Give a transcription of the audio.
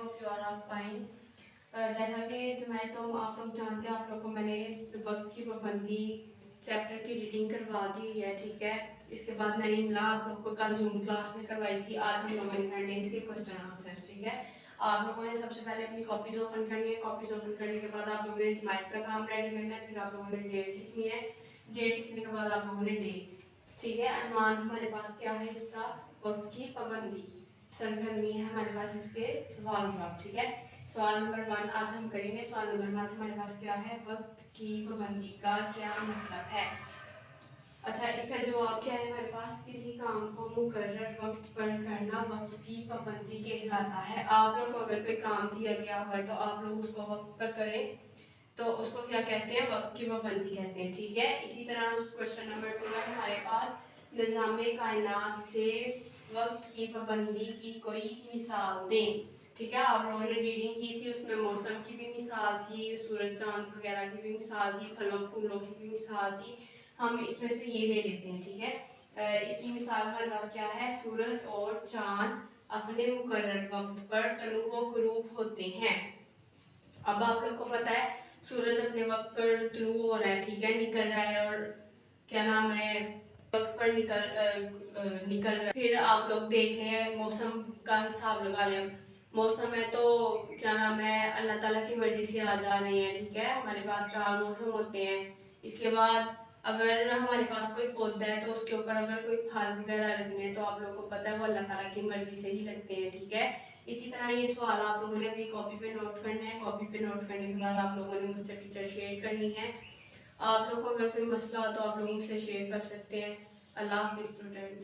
Hope you are all fine. जैसा कि जमाए तो आप लोग जानते हैं, आप लोग को मैंने वक्त की पाबंदी चैप्टर की रीडिंग करवा दी हुई है, ठीक है। इसके बाद मैंने इमला आप लोग को कल जूम क्लास में करवाई थी। आज हम लोगों ने करने इसके क्वेश्चन आंसर्स, ठीक है। आप लोगों ने सबसे पहले अपनी कॉपीज ओपन करनी है। कॉपीज ओपन करने के बाद आप लोगों ने जमात का काम रेडी करना है। फिर आप लोगों ने डेट लिखनी है। डेट लिखने के बाद आप लोगों ने डे, ठीक है। अनुमान हमारे पास क्या है इसका, वक्त की पाबंदी। सरगर्मी है हमारे पास इसके सवाल जवाब, ठीक है। सवाल नंबर 1 आज हम करेंगे। सवाल नंबर 1 हमारे पास क्या है, वक्त की पाबंदी का क्या मतलब है। अच्छा, इसका जवाब क्या है हमारे पास, किसी काम को मुकर्रर वक्त पर करना वक्त की पाबंदी कहलाता है। आप लोग को अगर कोई काम दिया गया हुआ है तो आप लोग उसको वक्त पर करें तो उसको क्या कहते हैं, वक्त की पाबंदी कहते हैं, ठीक है। इसी तरह क्वेश्चन नंबर 2 है हमारे पास, निज़ामे कायनात से वक्त की पाबंदी की कोई मिसाल दें, ठीक है। आप लोगों ने रीडिंग की थी, उसमें मौसम की भी मिसाल थी, सूरज चांद वगैरह की भी मिसाल थी, फलों फूलों की भी मिसाल थी। हम इसमें से ये ले लेते हैं, ठीक है। इसकी मिसाल हमारे पास क्या है, सूरज और चांद अपने मुकर्रर वक्त पर तलू व गुरूब होते हैं। अब आप लोग को पता है सूरज अपने वक्त पर तलू हो रहा है, ठीक है, निकल रहा है, और क्या नाम है, वक्त पर निकल रहा है। फिर आप लोग देख लें, मौसम का हिसाब लगा लें। मौसम है तो क्या नाम है, अल्लाह ताला की मर्जी से आ जा रहे हैं, ठीक है। हमारे पास 4 मौसम होते हैं। इसके बाद अगर हमारे पास कोई पौधा है तो उसके ऊपर अगर कोई फल वगैरह लगने हैं तो आप लोगों को पता है वो अल्लाह ताला की मर्जी से ही लगते हैं, ठीक है। इसी तरह ये सवाल आप लोगों ने अपनी कॉपी पे नोट करना है। कॉपी पे नोट करने के बाद आप लोगों ने मुझसे पिक्चर शेयर करनी है। आप लोग को अगर कोई मसला हो तो आप लोग मुझसे शेयर कर सकते हैं। अल्लाह हाफिज़ स्टूडेंट्स।